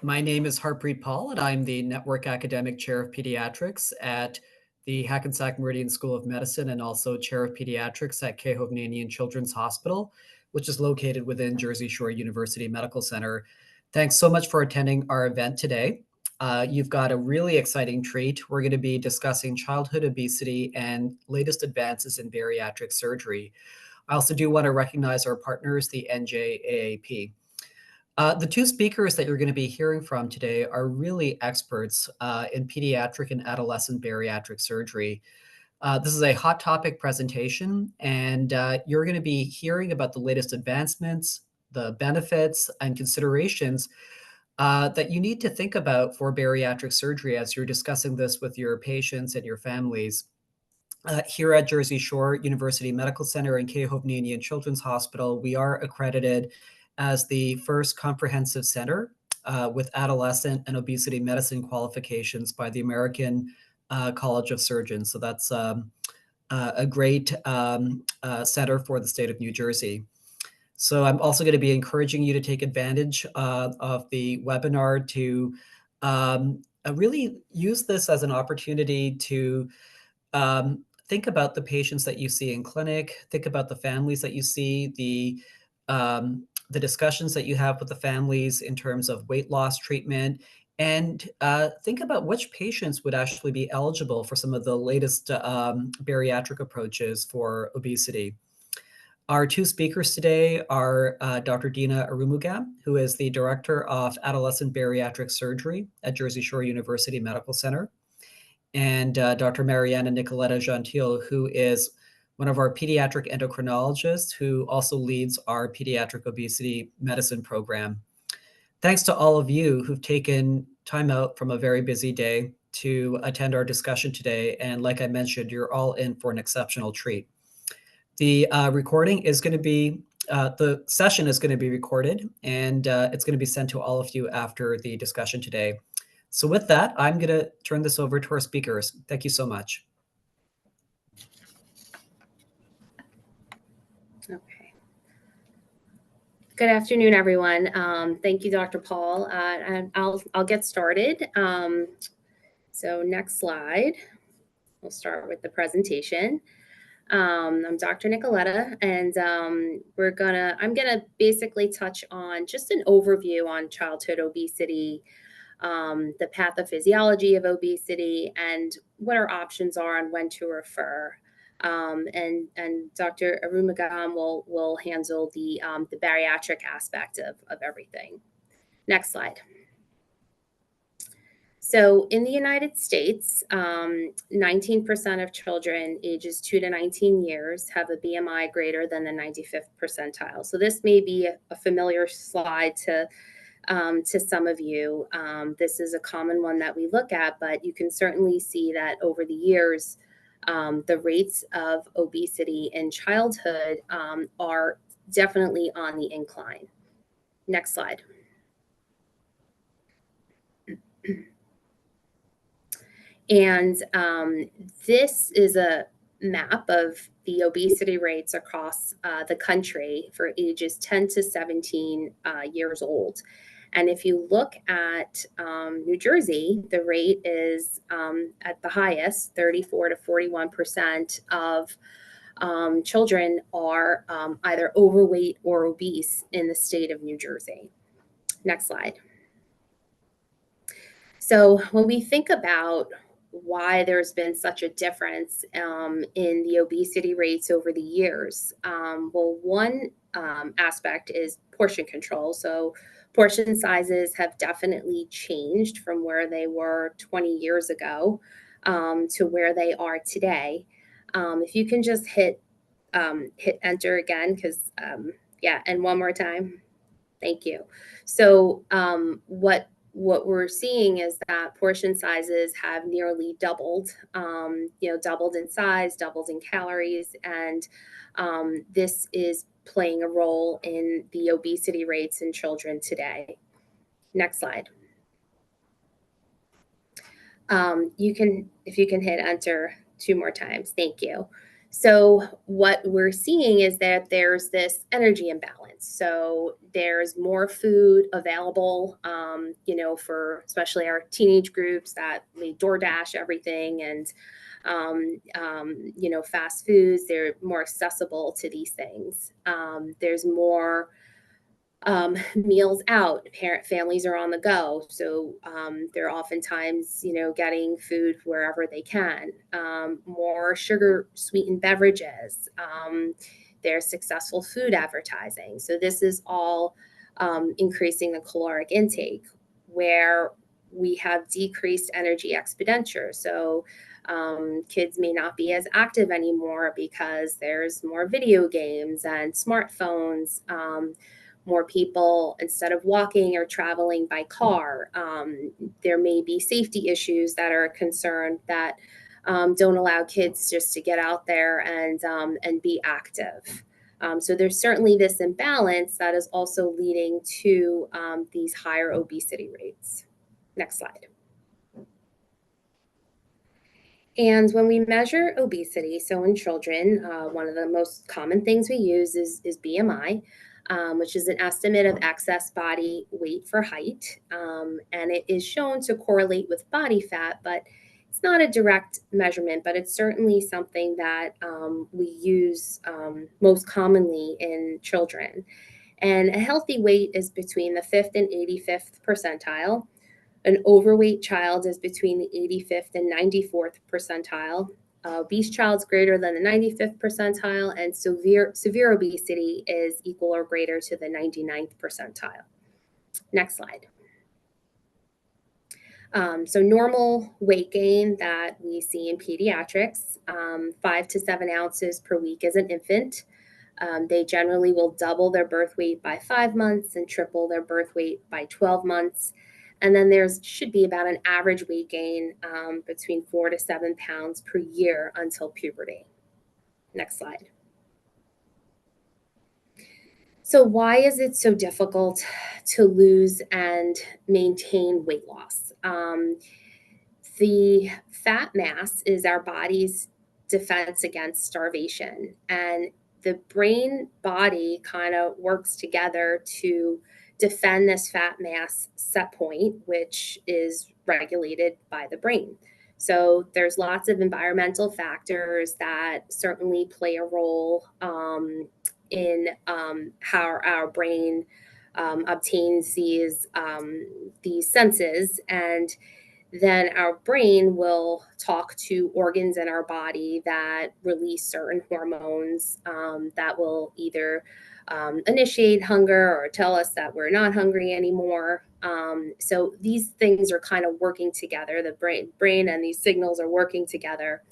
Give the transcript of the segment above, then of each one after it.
My name is Harpreet Paul, and I'm the Network Academic Chair of Pediatrics at the Hackensack Meridian School of Medicine and also Chair of Pediatrics at Kehovnanian Children's Hospital, which is located within Jersey Shore University Medical Center. Thanks so much for attending our event today. You've got a really exciting treat. We're going to be discussing childhood obesity and latest advances in bariatric surgery. I also do want to recognize our partners, the NJAAP. The two speakers that you're going to be hearing from today are really experts in pediatric and adolescent bariatric surgery. This is a hot topic presentation, and you're going to be hearing about the latest advancements, the benefits, and considerations that you need to think about for bariatric surgery as you're discussing this with your patients and your families. Here at Jersey Shore University Medical Center and Kehovnanian Children's Hospital, we are accredited as the first comprehensive center with adolescent and obesity medicine qualifications by the American College of Surgeons. So that's a great center for the state of New Jersey. So I'm also going to be encouraging you to take advantage of the webinar to really use this as an opportunity to think about the patients that you see in clinic, think about the families that you see, the discussions that you have with the families in terms of weight loss treatment, and think about which patients would actually be eligible for some of the latest bariatric approaches for obesity. Our two speakers today are Dr. Dina Arumugam, who is the Director of Adolescent Bariatric Surgery at Jersey Shore University Medical Center, and Dr. Mariana Nicoletta Gentile, who is one of our pediatric endocrinologists who also leads our pediatric obesity medicine program. Thanks to all of you who've taken time out from a very busy day to attend our discussion today. And like I mentioned, you're all in for an exceptional treat. The recording is going to be, the session is going to be recorded, and it's going to be sent to all of you after the discussion today. So with that, I'm going to turn this over to our speakers. Thank you so much. Okay. Good afternoon, everyone. Thank you, Dr. Paul. And I'll get started. So next slide. We'll start with the presentation. I'm Dr. Nicoletta, and I'm gonna basically touch on just an overview on childhood obesity, the pathophysiology of obesity, and what our options are on when to refer. And Dr. Arumugam will handle the bariatric aspect of everything. Next slide. So in the United States, 19% of children ages 2 to 19 years have a BMI greater than the 95th percentile. So this may be a familiar slide to some of you. This is a common one that we look at, but you can certainly see that over the years, the rates of obesity in childhood are definitely on the incline. Next slide. And this is a map of the obesity rates across the country for ages 10 to 17 years old. And if you look at New Jersey, the rate is at the highest, 34 to 41% of children are either overweight or obese in the state of New Jersey. Next slide. So when we think about why there's been such a difference in the obesity rates over the years, well, one aspect is portion control. So portion sizes have definitely changed from where they were 20 years ago to where they are today. If you can just hit enter again, because yeah, and one more time. Thank you. So what we're seeing is that portion sizes have nearly doubled, doubled in size, doubled in calories, and this is playing a role in the obesity rates in children today. Next slide. If you can hit enter 2 more times, thank you. So what we're seeing is that there's this energy imbalance. So there's more food available, for especially our teenage groups that they DoorDash everything and, fast foods. They're more accessible to these things. There's more meals out. Families are on the go, so they're oftentimes, getting food wherever they can. More sugar sweetened beverages. There's successful food advertising. So this is all increasing the caloric intake, where we have decreased energy expenditure. So kids may not be as active anymore because there's more video games and smartphones. More people, instead of walking or traveling by car. There may be safety issues that are a concern that don't allow kids just to get out there and be active. So there's certainly this imbalance that is also leading to these higher obesity rates. Next slide. And when we measure obesity, so in children, one of the most common things we use is BMI, which is an estimate of excess body weight for height. And it is shown to correlate with body fat, but it's not a direct measurement, but it's certainly something that we use most commonly in children. And a healthy weight is between the 5th and 85th percentile. An overweight child is between the 85th and 94th percentile. Obese child's greater than the 95th percentile, and severe obesity is equal or greater to the 99th percentile. Next slide. So normal weight gain that we see in pediatrics, 5 to 7 ounces per week as an infant. They generally will double their birth weight by 5 months and triple their birth weight by 12 months. And then should be about an average weight gain between 4 to 7 pounds per year until puberty. Next slide. So why is it so difficult to lose and maintain weight loss? The fat mass is our body's defense against starvation. And the brain body kind of works together to defend this fat mass set point, which is regulated by the brain. So there's lots of environmental factors that certainly play a role in how our brain obtains these senses. And then our brain will talk to organs in our body that release certain hormones that will either initiate hunger or tell us that we're not hungry anymore. So these things are kind of working together. The brain and these signals are working together.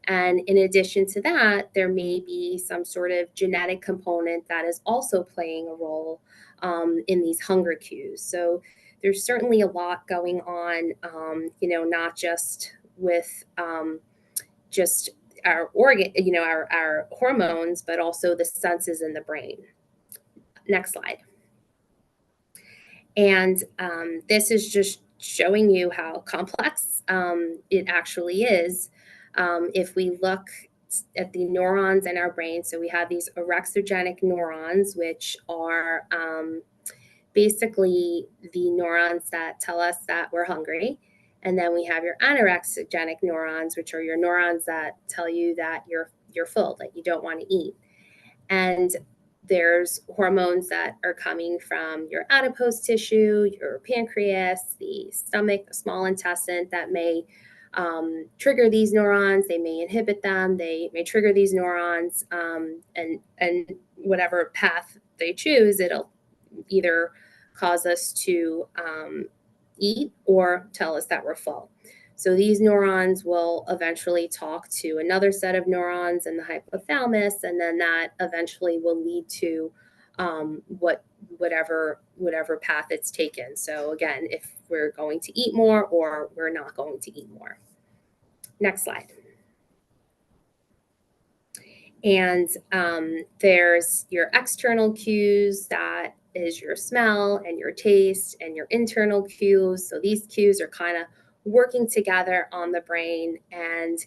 And in addition to that, there may be some sort of genetic component that is also playing a role in these hunger cues. So there's certainly a lot going on, not just with just our organ, our hormones, but also the senses in the brain. Next slide. And this is just showing you how complex it actually is. If we look at the neurons in our brain, so we have these orexigenic neurons, which are basically the neurons that tell us that we're hungry. And then we have your anorexigenic neurons, which are your neurons that tell you that you're full, that you don't want to eat. And there's hormones that are coming from your adipose tissue, your pancreas, the stomach, the small intestine that may trigger these neurons. They may inhibit them. They may trigger these neurons, and whatever path they choose, it'll either cause us to eat or tell us that we're full. So these neurons will eventually talk to another set of neurons in the hypothalamus, and then that eventually will lead to whatever path it's taken. So again, if we're going to eat more or we're not going to eat more. Next slide. And there's your external cues, that is your smell and your taste, and your internal cues. So these cues are kind of working together on the brain, and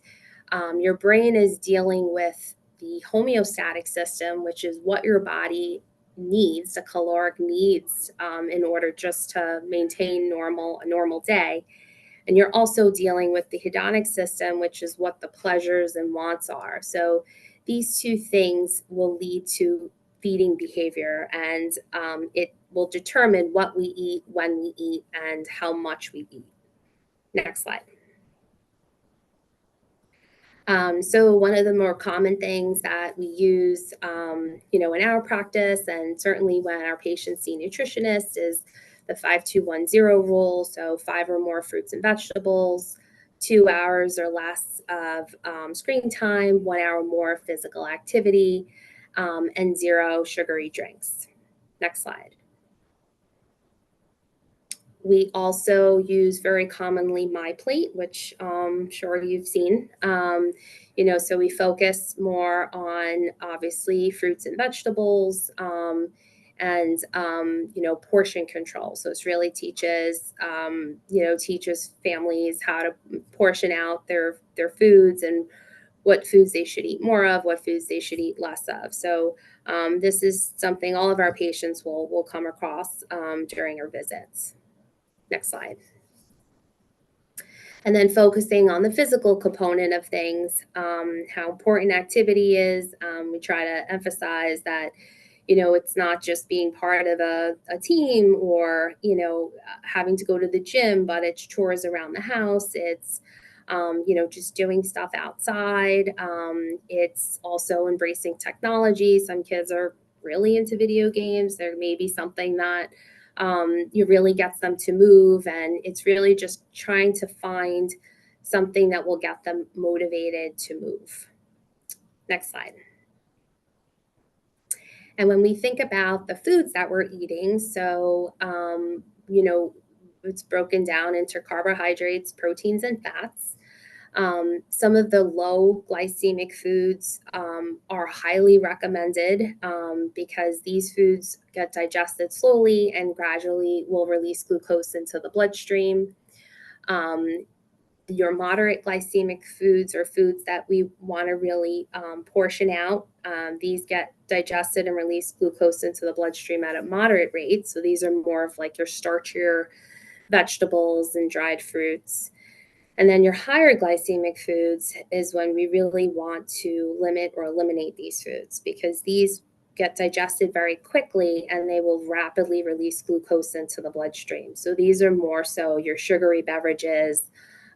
your brain is dealing with the homeostatic system, which is what your body needs, the caloric needs, in order just to maintain a normal day. And you're also dealing with the hedonic system, which is what the pleasures and wants are. So these two things will lead to feeding behavior, and it will determine what we eat, when we eat, and how much we eat. Next slide. So one of the more common things that we use, in our practice, and certainly when our patients see nutritionists, is the 5-2-1-0 rule. So 5 or more fruits and vegetables, 2 hours or less of screen time, 1 hour more physical activity, and 0 sugary drinks. Next slide. We also use very commonly My Plate, which I'm sure you've seen. So we focus more on obviously fruits and vegetables, and portion control. So it really teaches families how to portion out their foods and what foods they should eat more of, what foods they should eat less of. So this is something all of our patients will come across during our visits. Next slide. And then focusing on the physical component of things, how important activity is. We try to emphasize that, it's not just being part of a team or, having to go to the gym, but it's chores around the house. It's, just doing stuff outside. It's also embracing technology. Some kids are really into video games. There may be something that it really gets them to move, and it's really just trying to find something that will get them motivated to move. Next slide. And when we think about the foods that we're eating, so it's broken down into carbohydrates, proteins, and fats. Some of the low glycemic foods are highly recommended because these foods get digested slowly and gradually will release glucose into the bloodstream. Your moderate glycemic foods are foods that we want to really portion out. These get digested and release glucose into the bloodstream at a moderate rate. So these are more of like your starchier vegetables and dried fruits. And then your higher glycemic foods is when we really want to limit or eliminate these foods, because these get digested very quickly and they will rapidly release glucose into the bloodstream. So these are more so your sugary beverages,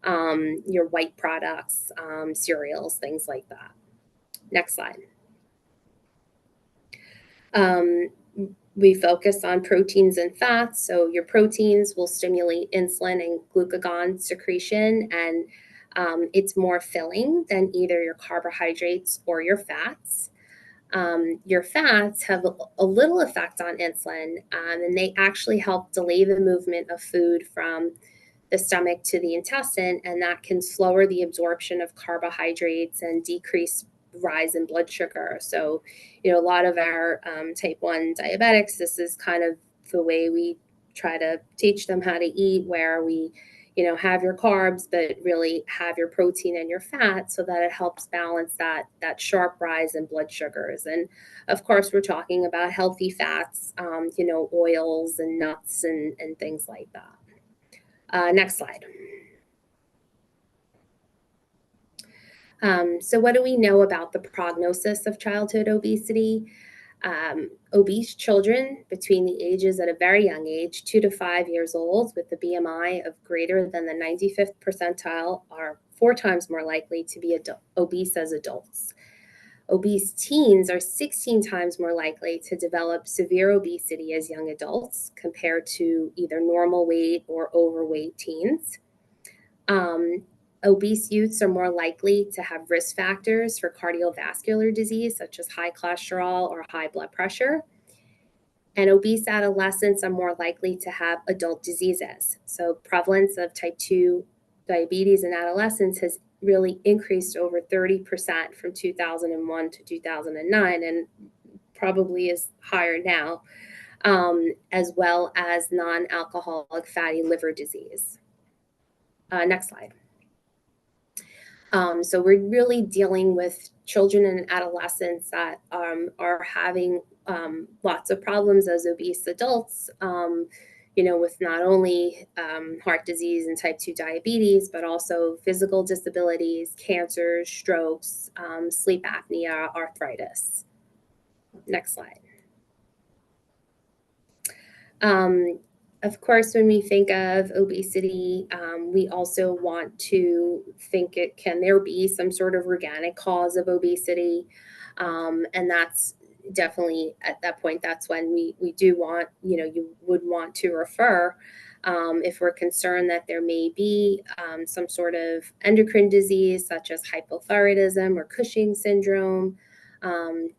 your white products, cereals, things like that. Next slide. We focus on proteins and fats. So your proteins will stimulate insulin and glucagon secretion, and it's more filling than either your carbohydrates or your fats. Your fats have a little effect on insulin, and they actually help delay the movement of food from the stomach to the intestine, and that can slower the absorption of carbohydrates and decrease rise in blood sugar. So, a lot of our type 1 diabetics, this is kind of the way we try to teach them how to eat, where we, have your carbs, but really have your protein and your fat so that it helps balance that sharp rise in blood sugars. And of course, we're talking about healthy fats, oils and nuts and things like that. Next slide. So what do we know about the prognosis of childhood obesity? Obese children between the ages at a very young age, 2 to 5 years old, with a BMI of greater than the 95th percentile are 4 times more likely to be obese as adults. Obese teens are 16 times more likely to develop severe obesity as young adults compared to either normal weight or overweight teens. Obese youths are more likely to have risk factors for cardiovascular disease, such as high cholesterol or high blood pressure. And obese adolescents are more likely to have adult diseases. So prevalence of type 2 diabetes in adolescents has really increased over 30% from 2001 to 2009, and probably is higher now, as well as non-alcoholic fatty liver disease. Next slide. So we're really dealing with children and adolescents that are having lots of problems as obese adults, with not only heart disease and type 2 diabetes, but also physical disabilities, cancers, strokes, sleep apnea, arthritis. Next slide. Um, of course, when we think of obesity, we also want to think can there be some sort of organic cause of obesity? And that's definitely at that point, that's when we do want, you would want to refer if we're concerned that there may be some sort of endocrine disease such as hypothyroidism or Cushing syndrome.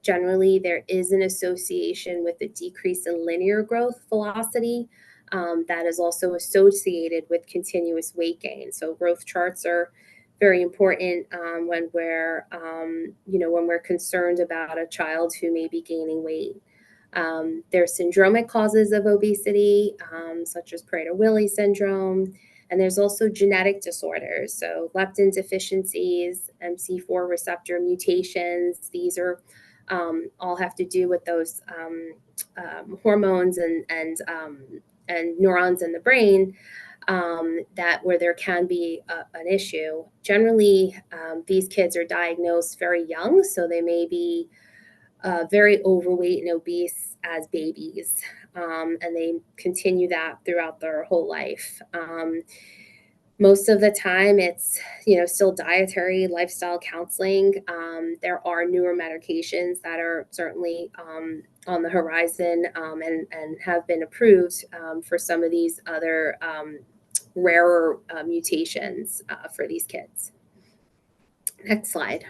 Generally, there is an association with a decrease in linear growth velocity that is also associated with continuous weight gain. So growth charts are very important when we're concerned about a child who may be gaining weight. There's syndromic causes of obesity, such as Prader-Willi syndrome, and there's also genetic disorders, so leptin deficiencies, MC4 receptor mutations. These are all have to do with those hormones and neurons in the brain that where there can be an issue. Generally, these kids are diagnosed very young, so they may be very overweight and obese as babies, and they continue that throughout their whole life. Most of the time, it's still dietary, lifestyle counseling. There are newer medications that are certainly on the horizon and have been approved for some of these other rarer mutations for these kids. Next slide.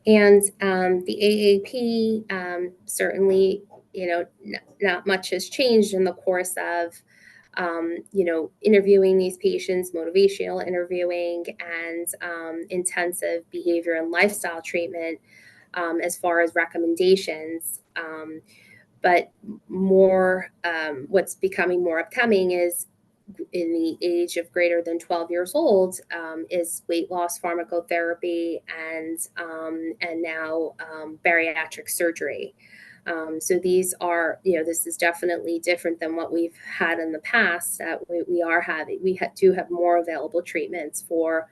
And the AAP certainly, not much has changed in the course of, interviewing these patients, motivational interviewing, and intensive behavior and lifestyle treatment as far as recommendations. But what's becoming more upcoming is in the age of greater than 12 years old is weight loss pharmacotherapy and now bariatric surgery. So these are, this is definitely different than what we've had in the past. That we do have more available treatments for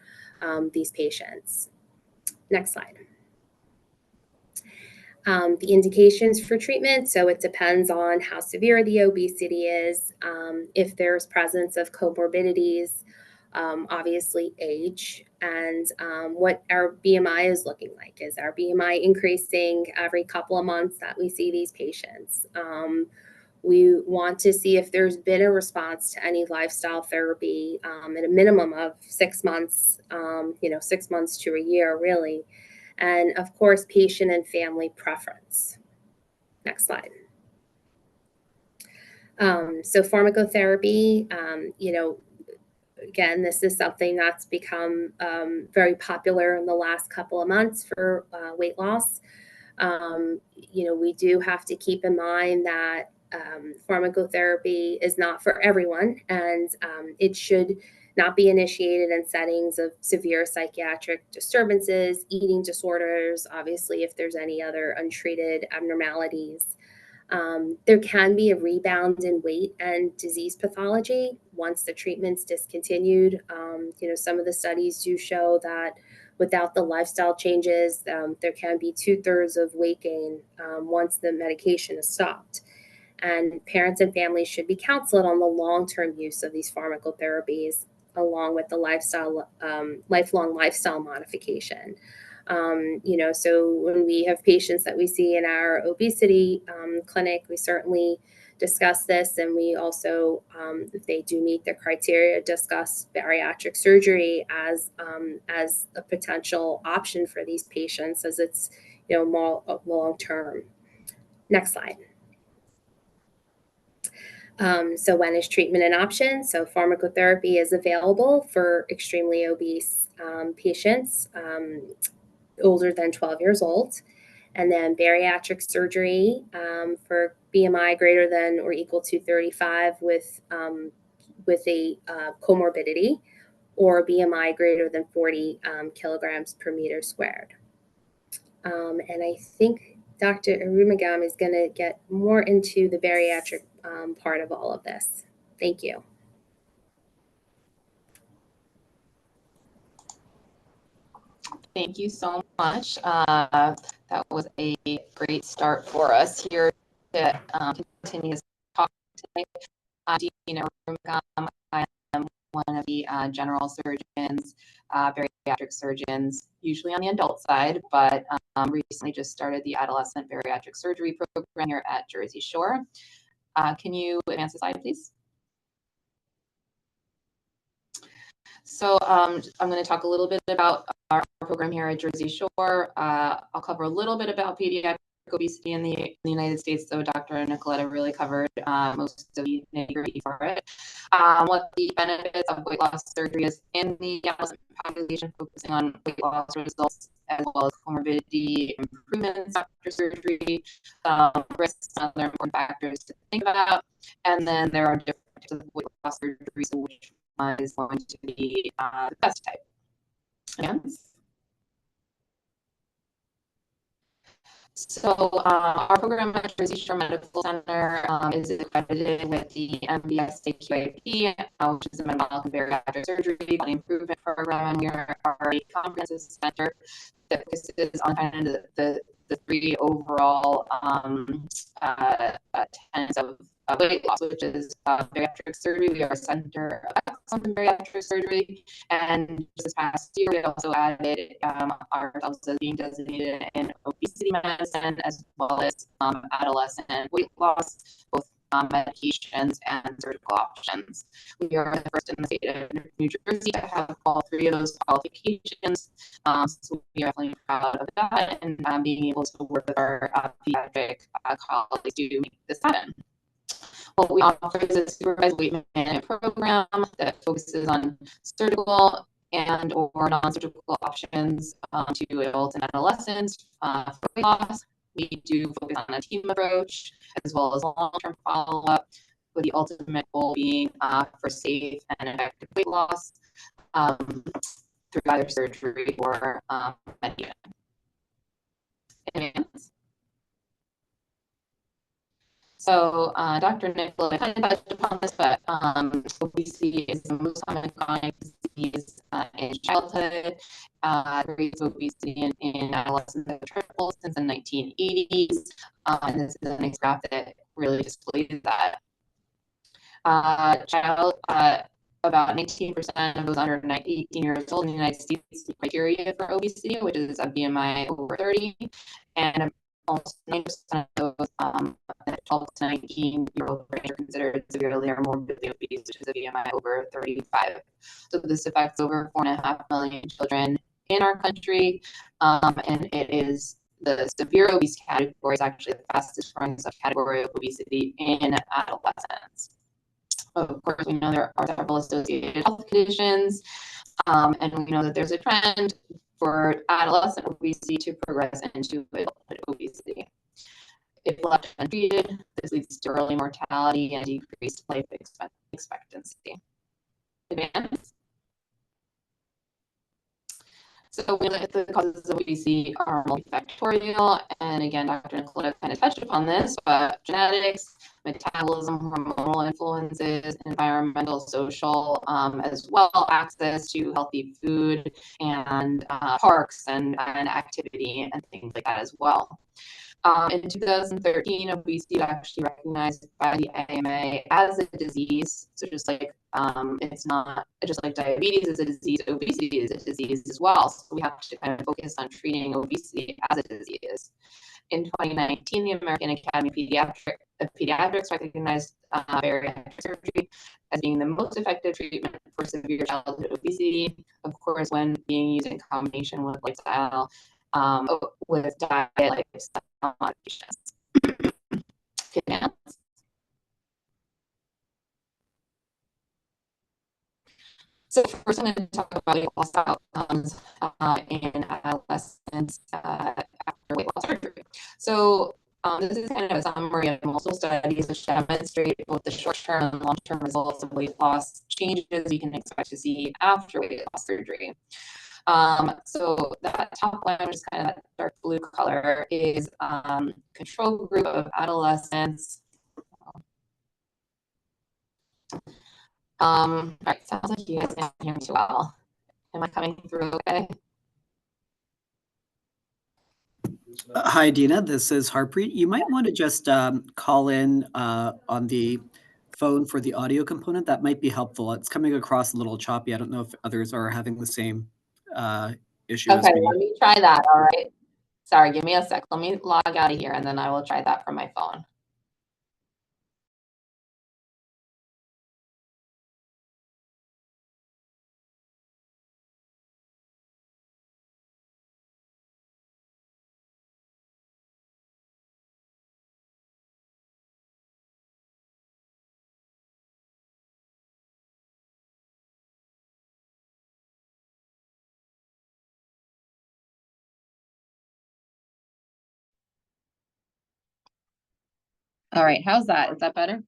these patients. Next slide. The indications for treatment, so it depends on how severe the obesity is, if there's presence of comorbidities, obviously age, and what our BMI is looking like. Is our BMI increasing every couple of months that we see these patients? We want to see if there's been a response to any lifestyle therapy at a minimum of 6 months, 6 months to a year, really. And of course, patient and family preference. Next slide. So pharmacotherapy, again, this is something that's become very popular in the last couple of months for weight loss. We do have to keep in mind that pharmacotherapy is not for everyone, and it should not be initiated in settings of severe psychiatric disturbances, eating disorders, obviously, if there's any other untreated abnormalities. There can be a rebound in weight and disease pathology once the treatment's discontinued. Some of the studies do show that without the lifestyle changes, there can be 2/3 of weight gain once the medication is stopped. And parents and families should be counseled on the long-term use of these pharmacotherapies, along with the lifelong lifestyle modification. So when we have patients that we see in our obesity clinic, we certainly discuss this, and we also, if they do meet the criteria, discuss bariatric surgery as a potential option for these patients, as it's more long term. Next slide. So when is treatment an option? So pharmacotherapy is available for extremely obese patients older than 12 years old. And then bariatric surgery for BMI greater than or equal to 35 with a comorbidity, or BMI greater than 40 kilograms per meter squared. And I think Dr. Arumugam is going to get more into the bariatric part of all of this. Thank you. Thank you so much. That was a great start for us here to continue this talk today. Dean Arumugam, I am one of the general surgeons, bariatric surgeons, usually on the adult side, but recently just started the adolescent bariatric surgery program here at Jersey Shore. Can you advance the slide, please? So I'm going to talk a little bit about our program here at Jersey Shore. I'll cover a little bit about pediatric obesity in the United States, though Dr. Nicoletta really covered most of the nitty-gritty for it. What the benefits of weight loss surgery is in the adolescent population, focusing on weight loss results as well as comorbidity improvements after surgery, risks and other important factors to think about. And then there are different types of weight loss surgery, so which is going to be the best type. Yes. So our program at Jersey Shore Medical Center is accredited with the MBSAQIP, which is a metabolic and bariatric surgery body improvement program. And we are a comprehensive center that focuses on kind of the three overall tenets of weight loss, which is bariatric surgery. We are a center of excellence in bariatric surgery, and just this past year, we also added ourselves as being designated in obesity medicine as well as adolescent weight loss, both medications and surgical options. We are the first in the state of New Jersey to have all three of those qualifications. So we are definitely proud of that and being able to work with our pediatric colleagues to make this happen. What we offer is a supervised weight management program that focuses on surgical and or non-surgical options to adults and adolescents for weight loss. We do focus on a team approach as well as long-term follow-up, with the ultimate goal being for safe and effective weight loss through either surgery or medication. So Dr. Nicola kind of touched upon this, but obesity is the most common chronic disease in childhood. Rates of obesity in adolescents have tripled since the 1980s. And this is a nice graph that really displays that. About 19% of those under 18 years old in the United States meet criteria for obesity, which is a BMI over 30, and almost 90% of those 12 to 19-year-old range are considered severely or morbidly obese, which is a BMI over 35. So this affects over 4.5 million children in our country, and it is the severe obese category is actually the fastest growing subcategory of obesity in adolescents. Of course, we know there are several associated health conditions, and we know that there's a trend for adolescent obesity to progress into adulthood obesity. If left untreated, this leads to early mortality and decreased life expectancy. Advance. So we know that the causes of obesity are multifactorial, and again, Dr. Nicoletta kind of touched upon this, but genetics, metabolism, hormonal influences, environmental, social, as well, access to healthy food and parks and activity and things like that as well. In 2013, obesity was actually recognized by the AMA as a disease. So just like it's not just like diabetes is a disease, obesity is a disease as well. So we have to kind of focus on treating obesity as a disease. In 2019, the American Academy of Pediatrics recognized bariatric surgery as being the most effective treatment for severe childhood obesity, of course, when being used in combination with lifestyle, lifestyle modifications. Okay, so first, I'm going to talk about weight loss outcomes in adolescents after weight loss surgery. So This is kind of a summary of multiple studies which demonstrate both the short-term and long-term results of weight loss changes you can expect to see after weight loss surgery. So that top line, which is kind of that dark blue color, is control group of adolescents. All right, sounds like you guys can't hear me too well. Am I coming through okay? Hi, Dina. This is Harpreet. You might want to just call in on the phone for the audio component. That might be helpful. It's coming across a little choppy. I don't know if others are having the same issue as Okay, me. let me try that. All right. Sorry, give me a sec. Let me log out of here and then I will try that from my phone. All right, how's that? Is that better?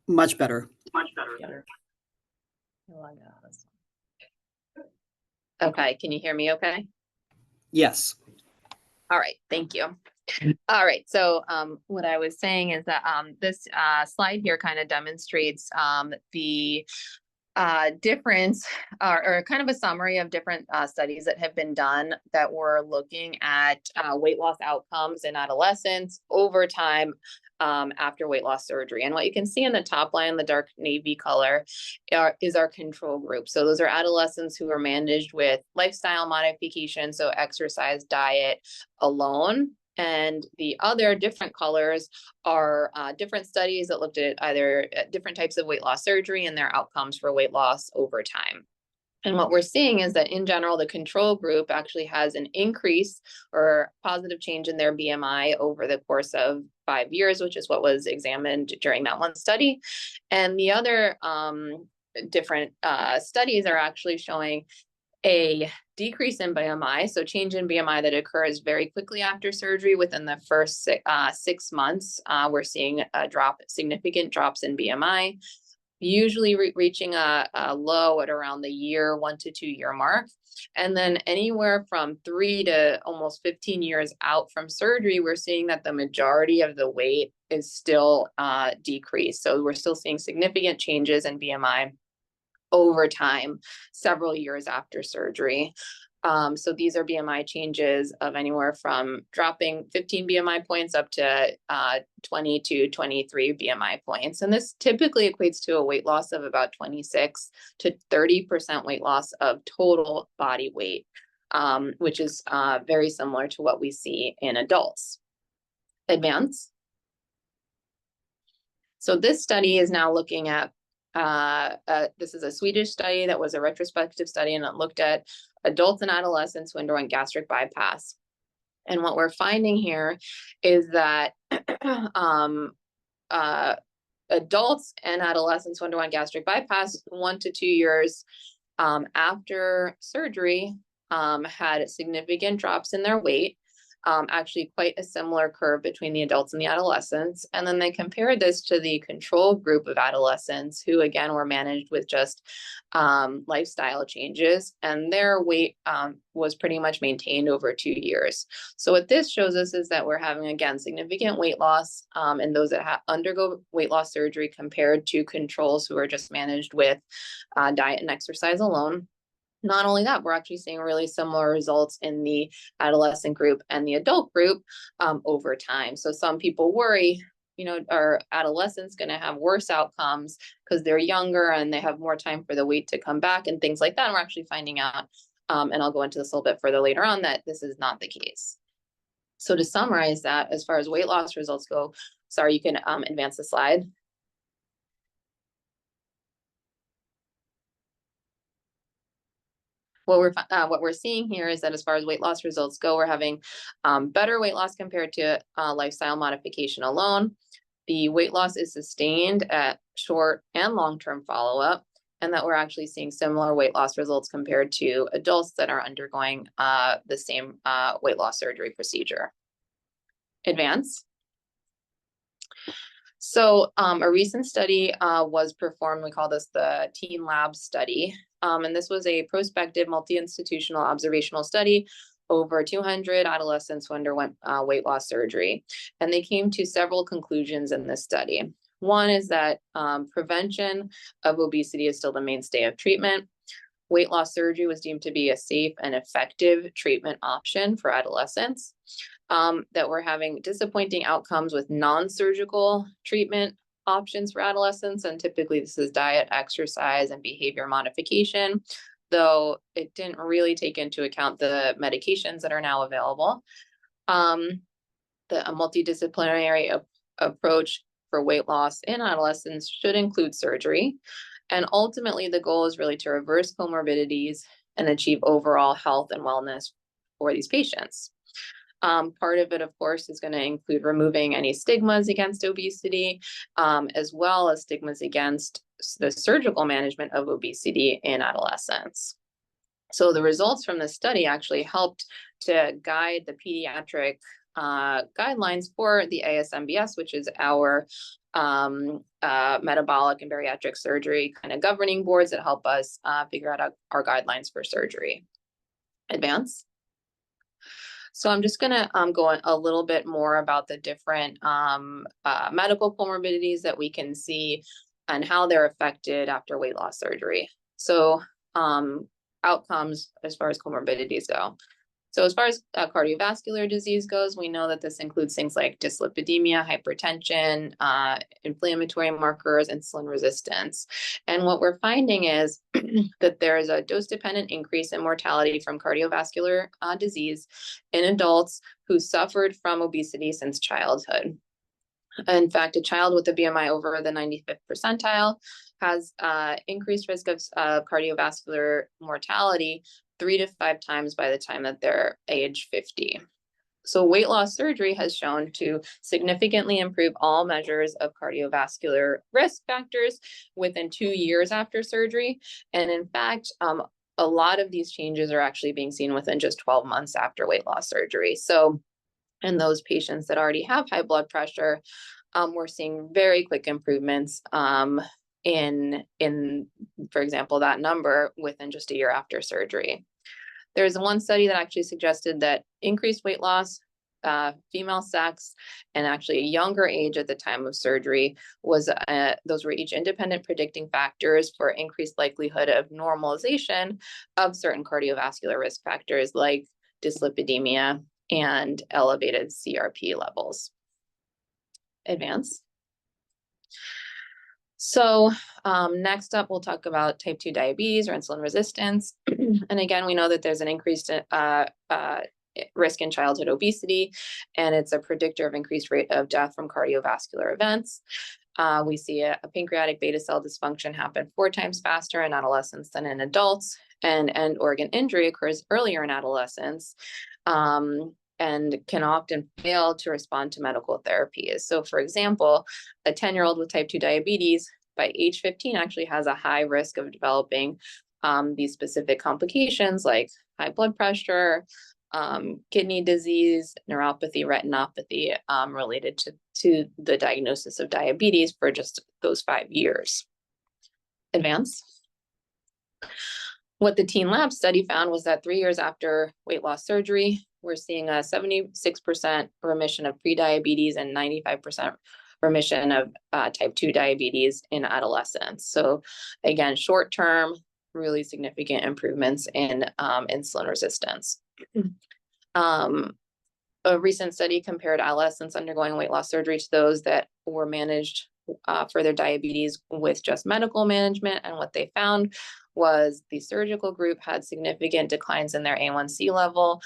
Much better. Much better. Okay, can you hear me okay? Yes. All right, thank you. All right, so what I was saying is that this slide here kind of demonstrates the difference or kind of a summary of different studies that have been done that were looking at weight loss outcomes in adolescents over time after weight loss surgery. And what you can see in the top line, the dark navy color, is our control group. So those are adolescents who are managed with lifestyle modification, so exercise, diet alone. And the other different colors are different studies that looked at either different types of weight loss surgery and their outcomes for weight loss over time. And what we're seeing is that in general, the control group actually has an increase or positive change in their BMI over the course of 5 years, which is what was examined during that one study. And the other different studies are actually showing a decrease in BMI, so change in BMI that occurs very quickly after surgery. Within the first 6 months, we're seeing significant drops in BMI, usually reaching a low at around the 1 to 2 year mark. And then anywhere from 3 to almost 15 years out from surgery, we're seeing that the majority of the weight is still decreased. So we're still seeing significant changes in BMI over time, several years after surgery. So these are BMI changes of anywhere from dropping 15 BMI points up to 20 to 23 BMI points. And this typically equates to a weight loss of about 26 to 30% weight loss of total body weight, which is very similar to what we see in adults. Advance. So this study is now looking at this is a Swedish study that was a retrospective study, and it looked at adults and adolescents who underwent gastric bypass. And what we're finding here is that adults and adolescents who underwent gastric bypass 1 to 2 years after surgery had significant drops in their weight. Actually quite a similar curve between the adults and the adolescents. And then they compared this to the control group of adolescents who again were managed with just lifestyle changes, and their weight was pretty much maintained over 2 years. So what this shows us is that we're having again significant weight loss in those that undergo weight loss surgery compared to controls who are just managed with diet and exercise alone. Not only that, we're actually seeing really similar results in the adolescent group and the adult group over time. So some people worry, are adolescents going to have worse outcomes because they're younger and they have more time for the weight to come back and things like that. And we're actually finding out, and I'll go into this a little bit further later on, that this is not the case. So to summarize that, as far as weight loss results go, sorry, you can advance the slide. What we're seeing here is that as far as weight loss results go, we're having better weight loss compared to lifestyle modification alone. The weight loss is sustained at short and long-term follow-up, and that we're actually seeing similar weight loss results compared to adults that are undergoing the same weight loss surgery procedure. Advance. So a recent study was performed. We call this the Teen Lab study. And this was a prospective multi-institutional observational study over 200 adolescents who underwent weight loss surgery. And they came to several conclusions in this study. One is that prevention of obesity is still the mainstay of treatment. Weight loss surgery was deemed to be a safe and effective treatment option for adolescents. That we're having disappointing outcomes with non-surgical treatment options for adolescents. And typically this is diet, exercise, and behavior modification, though it didn't really take into account the medications that are now available. A multidisciplinary approach for weight loss in adolescents should include surgery. And ultimately, the goal is really to reverse comorbidities and achieve overall health and wellness for these patients. Part of it, of course, is going to include removing any stigmas against obesity, as well as stigmas against the surgical management of obesity in adolescents. So the results from this study actually helped to guide the pediatric guidelines for the ASMBS, which is our metabolic and bariatric surgery kind of governing boards that help us figure out our guidelines for surgery. Advance. So I'm just going to go in a little bit more about the different medical comorbidities that we can see and how they're affected after weight loss surgery. So outcomes as far as comorbidities go. So as far as cardiovascular disease goes, we know that this includes things like dyslipidemia, hypertension, inflammatory markers, insulin resistance. And what we're finding is that there is a dose-dependent increase in mortality from cardiovascular disease in adults who suffered from obesity since childhood. In fact, a child with a BMI over the 95th percentile has increased risk of cardiovascular mortality 3 to 5 times by the time that they're age 50. So weight loss surgery has shown to significantly improve all measures of cardiovascular risk factors within 2 years after surgery. And in fact, a lot of these changes are actually being seen within just 12 months after weight loss surgery. So in those patients that already have high blood pressure, we're seeing very quick improvements in, for example, that number within just a year after surgery. There's one study that actually suggested that increased weight loss, female sex, and actually a younger age at the time of surgery was, those were each independent predicting factors for increased likelihood of normalization of certain cardiovascular risk factors like dyslipidemia and elevated CRP levels. Advance. So next up, we'll talk about type 2 diabetes or insulin resistance. And again, we know that there's an increased risk in childhood obesity, and it's a predictor of increased rate of death from cardiovascular events. We see a pancreatic beta cell dysfunction happen 4 times faster in adolescents than in adults, and end organ injury occurs earlier in adolescence. And can often fail to respond to medical therapies. So for example, a 10-year-old with type 2 diabetes by age 15 actually has a high risk of developing these specific complications like high blood pressure, kidney disease, neuropathy, retinopathy related to the diagnosis of diabetes for just those 5 years. Advance. What the Teen Lab study found was that 3 years after weight loss surgery, we're seeing a 76% remission of prediabetes and 95% remission of type 2 diabetes in adolescents. So again, short-term, really significant improvements in insulin resistance. A recent study compared adolescents undergoing weight loss surgery to those that were managed for their diabetes with just medical management, and what they found was the surgical group had significant declines in their A1C level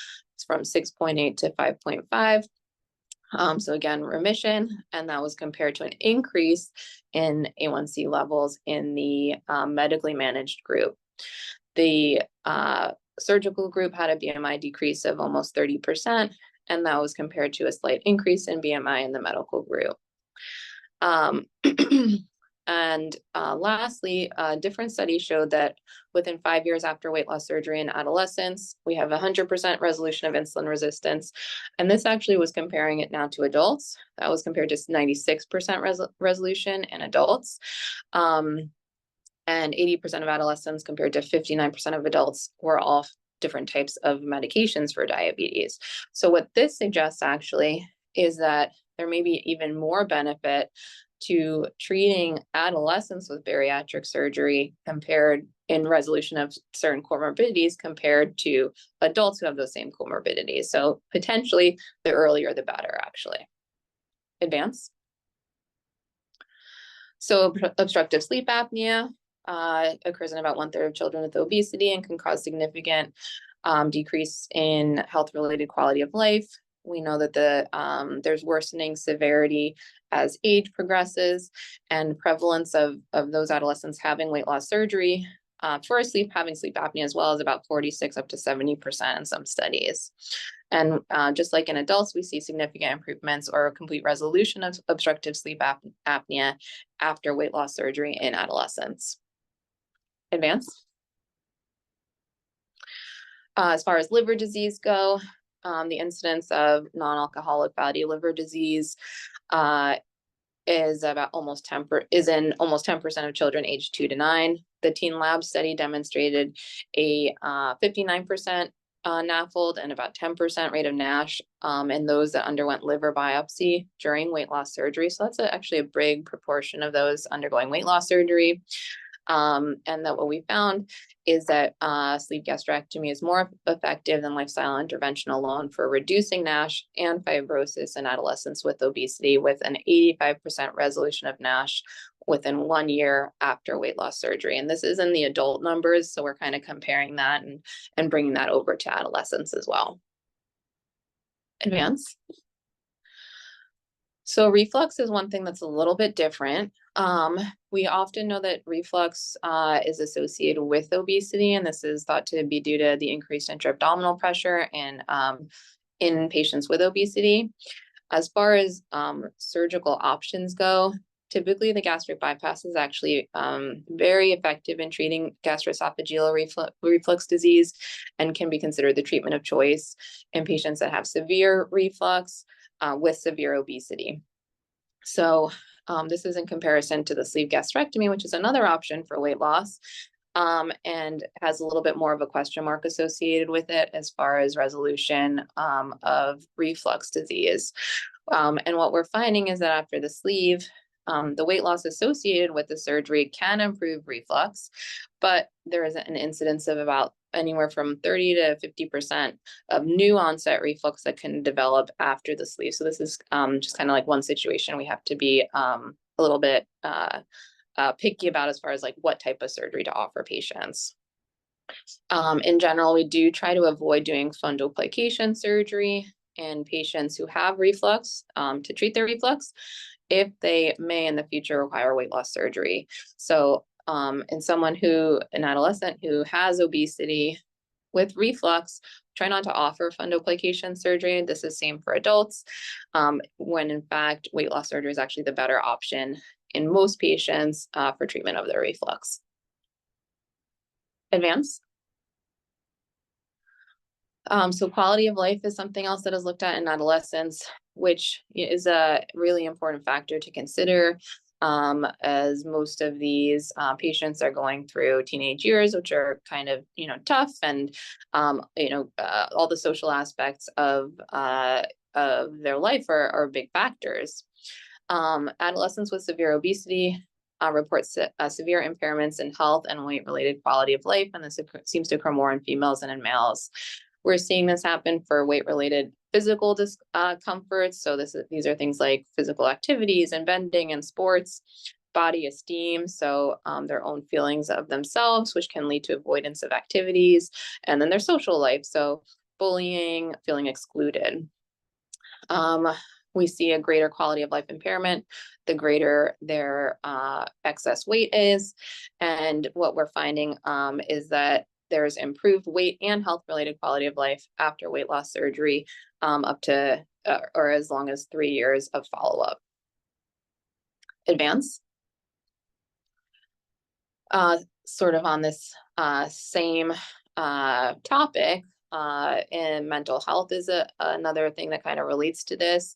from 6.8 to 5.5. So again, remission, and that was compared to an increase in A1C levels in the medically managed group. The surgical group had a BMI decrease of almost 30%, and that was compared to a slight increase in BMI in the medical group. And lastly, a different study showed that within 5 years after weight loss surgery in adolescents, we have 100% resolution of insulin resistance. And this actually was comparing it now to adults. That was compared to 96% resolution in adults. And 80% of adolescents compared to 59% of adults were off different types of medications for diabetes. So what this suggests actually is that there may be even more benefit to treating adolescents with bariatric surgery compared in resolution of certain comorbidities compared to adults who have those same comorbidities. So potentially the earlier the better, actually. Advance. So obstructive sleep apnea occurs in about 1/3 of children with obesity and can cause significant decrease in health-related quality of life. We know that there's worsening severity as age progresses, and prevalence of those adolescents having weight loss surgery for having sleep apnea as well is about 46 up to 70% in some studies. And just like in adults, we see significant improvements or complete resolution of obstructive sleep apnea after weight loss surgery in adolescents. Advance. As far as liver disease go, the incidence of non-alcoholic fatty liver disease is about almost 10% of children aged 2 to 9. The Teen Lab study demonstrated a 59% NAFLD and about 10% rate of NASH in those that underwent liver biopsy during weight loss surgery. So that's actually a big proportion of those undergoing weight loss surgery. And that what we found is that sleeve gastrectomy is more effective than lifestyle intervention alone for reducing NASH and fibrosis in adolescents with obesity, with an 85% resolution of NASH within 1 year after weight loss surgery. And this is in the adult numbers, so we're kind of comparing that and bringing that over to adolescents as well. Advance. So reflux is one thing that's a little bit different. We often know that reflux is associated with obesity, and this is thought to be due to the increased intra-abdominal pressure in patients with obesity. As far as surgical options go, typically the gastric bypass is actually very effective in treating gastroesophageal reflux disease and can be considered the treatment of choice in patients that have severe reflux with severe obesity. So this is in comparison to the sleeve gastrectomy, which is another option for weight loss, and has a little bit more of a question mark associated with it as far as resolution of reflux disease. And what we're finding is that after the sleeve, the weight loss associated with the surgery can improve reflux, but there is an incidence of about anywhere from 30 to 50% of new onset reflux that can develop after the sleeve. So this is just kind of like one situation we have to be a little bit picky about as far as like what type of surgery to offer patients. In general, we do try to avoid doing fundoplication surgery in patients who have reflux to treat their reflux if they may in the future require weight loss surgery. So in an adolescent who has obesity with reflux, try not to offer fundoplication surgery. This is same for adults, when in fact weight loss surgery is actually the better option in most patients for treatment of their reflux. Advance. So quality of life is something else that is looked at in adolescents, which is a really important factor to consider, as most of these patients are going through teenage years, which are kind of, tough, and, all the social aspects of their life are big factors. Adolescents with severe obesity report severe impairments in health and weight-related quality of life, and this seems to occur more in females than in males. We're seeing this happen for weight-related physical discomforts. So these are things like physical activities and bending and sports, body esteem, so their own feelings of themselves, which can lead to avoidance of activities, and then their social life, so bullying, feeling excluded. We see a greater quality of life impairment the greater their excess weight is, and what we're finding is that there's improved weight and health-related quality of life after weight loss surgery, up to or as long as 3 years of follow-up. Advance. Sort of on this same topic, and mental health is another thing that kind of relates to this.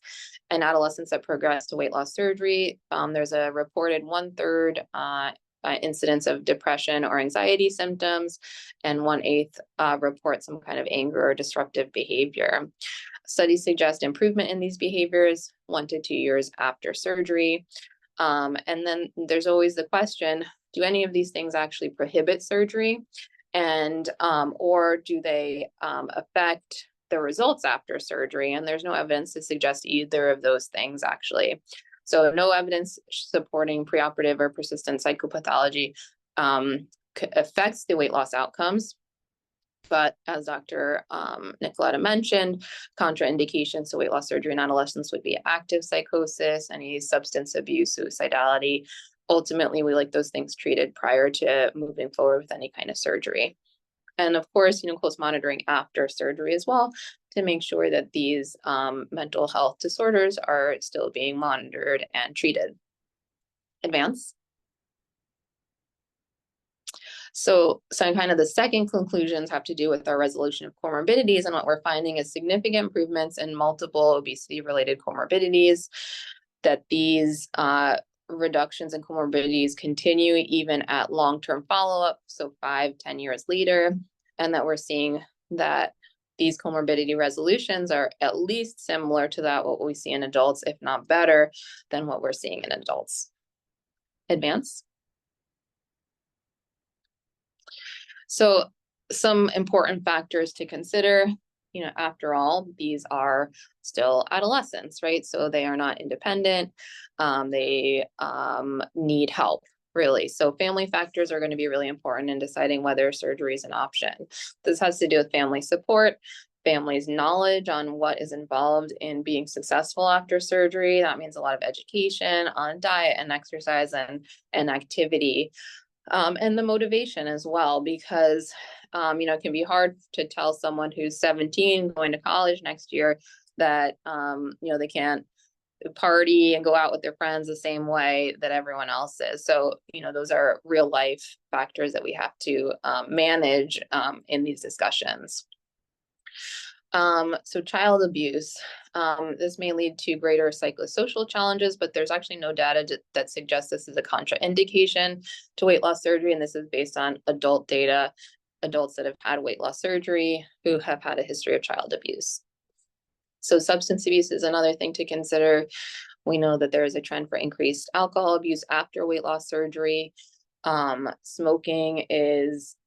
In adolescents that progress to weight loss surgery, there's a reported 1/3 incidence of depression or anxiety symptoms, and 1/8 report some kind of anger or disruptive behavior. Studies suggest improvement in these behaviors 1 to 2 years after surgery. And then there's always the question, do any of these things actually prohibit surgery? And or do they affect the results after surgery? And there's no evidence to suggest either of those things, actually. So no evidence supporting preoperative or persistent psychopathology affects the weight loss outcomes. But as Dr. Nicoletta mentioned, contraindications to weight loss surgery in adolescents would be active psychosis, any substance abuse, suicidality. Ultimately, we like those things treated prior to moving forward with any kind of surgery. And of course, close monitoring after surgery as well, to make sure that these mental health disorders are still being monitored and treated. Advance. So kind of the second conclusions have to do with our resolution of comorbidities, and what we're finding is significant improvements in multiple obesity-related comorbidities, that these reductions in comorbidities continue even at long-term follow-up, so 5-10 years later, and that we're seeing that these comorbidity resolutions are at least similar to what we see in adults, if not better than what we're seeing in adults. Advance. So some important factors to consider, after all, these are still adolescents, right? So they are not independent. They need help, really. So family factors are going to be really important in deciding whether surgery is an option. This has to do with family support, family's knowledge on what is involved in being successful after surgery. That means a lot of education on diet and exercise and activity. And the motivation as well, because, it can be hard to tell someone who's 17 going to college next year that, they can't party and go out with their friends the same way that everyone else is. So, those are real life factors that we have to manage in these discussions. So child abuse, this may lead to greater psychosocial challenges, but there's actually no data that suggests this is a contraindication to weight loss surgery. And this is based on adult data, adults that have had weight loss surgery who have had a history of child abuse. So substance abuse is another thing to consider. We know that there is a trend for increased alcohol abuse after weight loss surgery. Smoking is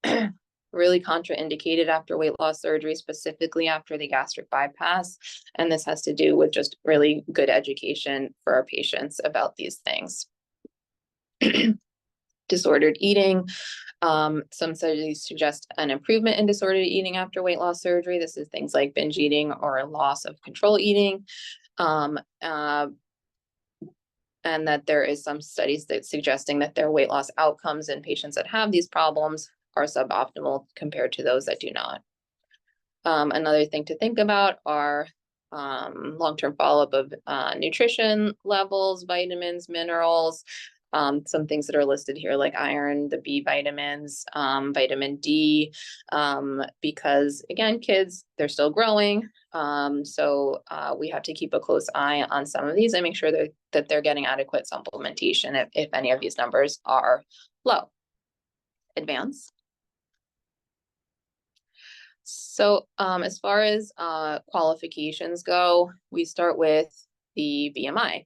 really contraindicated after weight loss surgery, specifically after the gastric bypass. And this has to do with just really good education for our patients about these things. Disordered eating. Some studies suggest an improvement in disordered eating after weight loss surgery. This is things like binge eating or loss of control eating. And that there is some studies that suggesting that their weight loss outcomes in patients that have these problems are suboptimal compared to those that do not. Another thing to think about are long-term follow-up of nutrition levels, vitamins, minerals, some things that are listed here like iron, the B vitamins, vitamin D, because again, kids, they're still growing. So we have to keep a close eye on some of these and make sure that they're getting adequate supplementation if any of these numbers are low. Advance. So as far as qualifications go, we start with the BMI.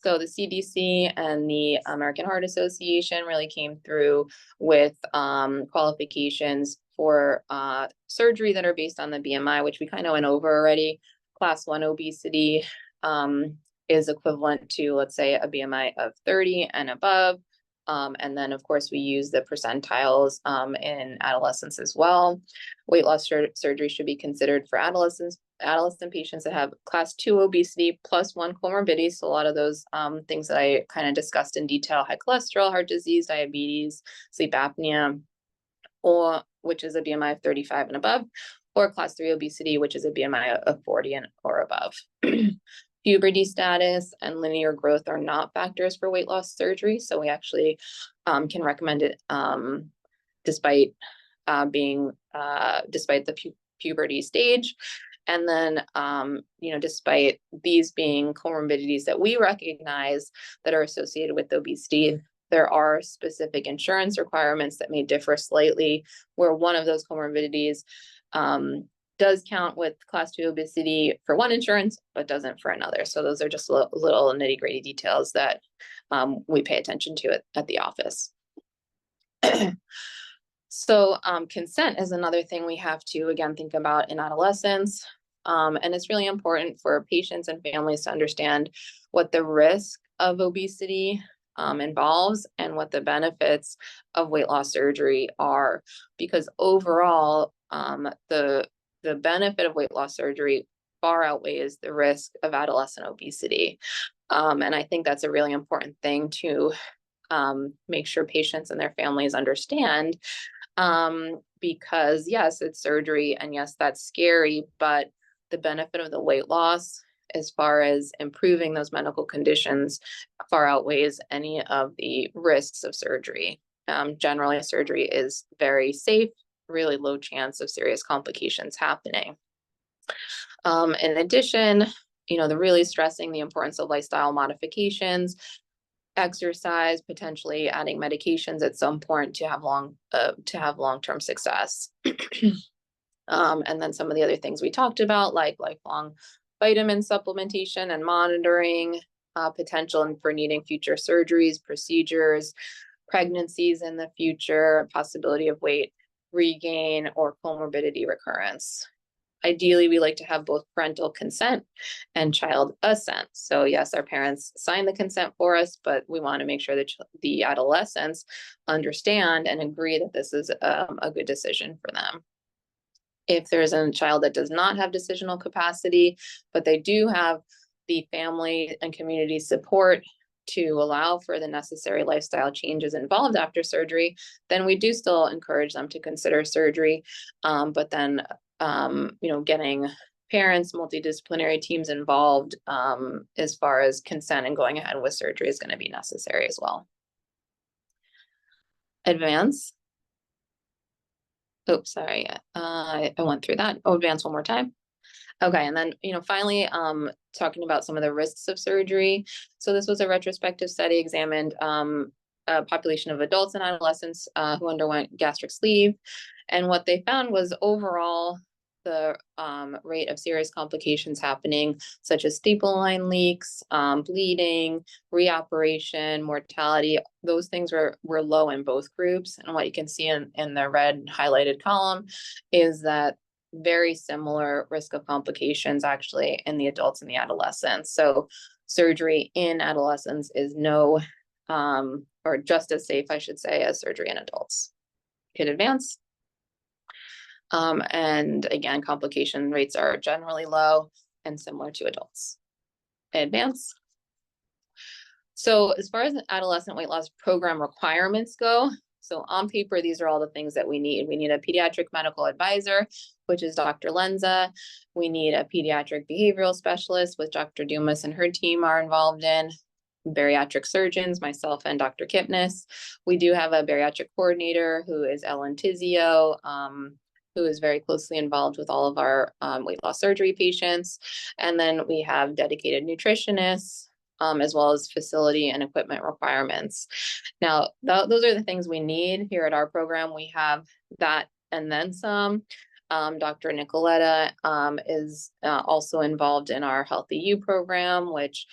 So the CDC and the American Heart Association really came through with qualifications for surgery that are based on the BMI, which we kind of went over already. Class 1 obesity is equivalent to, let's say, a BMI of 30 and above. And then, of course, we use the percentiles in adolescents as well. Weight loss surgery should be considered for adolescent patients that have class 2 obesity plus 1 comorbidity. So a lot of those things that I kind of discussed in detail: high cholesterol, heart disease, diabetes, sleep apnea, or which is a BMI of 35 and above, or class 3 obesity, which is a BMI of 40 or above. Puberty status and linear growth are not factors for weight loss surgery, so we actually can recommend it despite despite the puberty stage. And then, despite these being comorbidities that we recognize that are associated with obesity, there are specific insurance requirements that may differ slightly, where one of those comorbidities does count with class 2 obesity for one insurance, but doesn't for another. So those are just little nitty-gritty details that we pay attention to at the office. So consent is another thing we have to, again, think about in adolescence. And it's really important for patients and families to understand what the risk of obesity involves and what the benefits of weight loss surgery are. Because overall, the benefit of weight loss surgery far outweighs the risk of adolescent obesity. And I think that's a really important thing to make sure patients and their families understand. Because yes, it's surgery, and yes, that's scary, but the benefit of the weight loss as far as improving those medical conditions far outweighs any of the risks of surgery. Generally, surgery is very safe, really low chance of serious complications happening. In addition, they're really stressing the importance of lifestyle modifications, exercise, potentially adding medications at some point to have long-term success. And then some of the other things we talked about, like lifelong vitamin supplementation and monitoring, potential for needing future surgeries, procedures, pregnancies in the future, possibility of weight regain or comorbidity recurrence. Ideally, we like to have both parental consent and child assent. So yes, our parents sign the consent for us, but we want to make sure that the adolescents understand and agree that this is a good decision for them. If there's a child that does not have decisional capacity, but they do have the family and community support to allow for the necessary lifestyle changes involved after surgery, then we do still encourage them to consider surgery. But then, getting parents, multidisciplinary teams involved as far as consent and going ahead with surgery is going to be necessary as well. Advance. Oops, sorry. I went through that. Advance one more time. Okay, and then, finally, talking about some of the risks of surgery. So this was a retrospective study, examined a population of adults and adolescents who underwent gastric sleeve. And what they found was overall, the rate of serious complications happening, such as staple line leaks, bleeding, reoperation, mortality, those things were low in both groups. And what you can see in the red highlighted column is that very similar risk of complications actually in the adults and the adolescents. So surgery in adolescents is or just as safe, I should say, as surgery in adults. Could advance. And again, complication rates are generally low and similar to adults. Advance. So as far as the adolescent weight loss program requirements go, so on paper, these are all the things that we need. We need a pediatric medical advisor, which is Dr. Lenza. We need a pediatric behavioral specialist, which Dr. Dumas and her team are involved in. Bariatric surgeons, myself and Dr. Kipnis. We do have a bariatric coordinator who is Ellen Tizio, who is very closely involved with all of our weight loss surgery patients. And then we have dedicated nutritionists, as well as facility and equipment requirements. Now, those are the things we need here at our program. We have that and then some. Dr. Nicoletta is also involved in our Healthy You program, which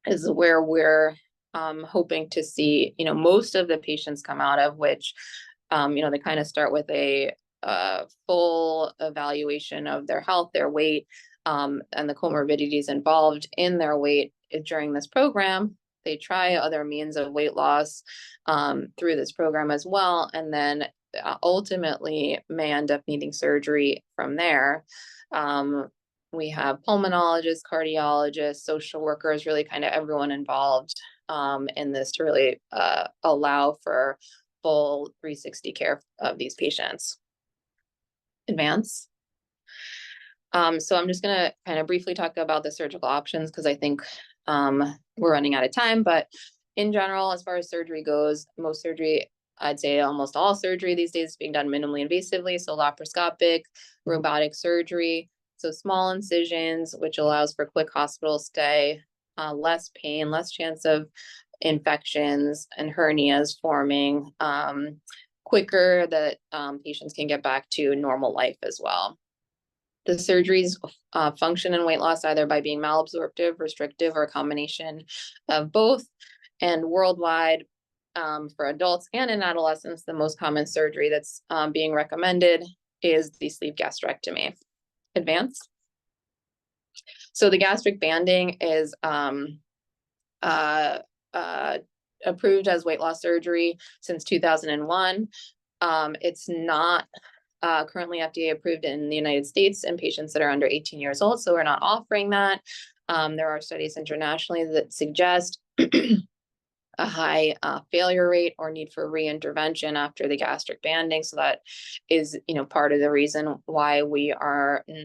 is where we're hoping to see, most of the patients come out of, which, they kind of start with a full evaluation of their health, their weight, and the comorbidities involved in their weight during this program. They try other means of weight loss through this program as well, and then ultimately may end up needing surgery from there. We have pulmonologists, cardiologists, social workers, really kind of everyone involved in this to really allow for full 360 care of these patients. Advance. So I'm just gonna kind of briefly talk about the surgical options because I think we're running out of time. But in general, as far as surgery goes, most surgery, I'd say almost all surgery these days is being done minimally invasively, so laparoscopic, robotic surgery, so small incisions, which allows for quick hospital stay, less pain, less chance of infections and hernias forming, quicker that patients can get back to normal life as well. The surgeries function in weight loss either by being malabsorptive, restrictive, or a combination of both. And worldwide, for adults and in adolescents, the most common surgery that's being recommended is the sleeve gastrectomy. Advance. So the gastric banding is approved as weight loss surgery since 2001. It's not currently FDA approved in the United States in patients that are under 18 years old, so we're not offering that. There are studies internationally that suggest a high failure rate or need for re-intervention after the gastric banding. So that is, part of the reason why we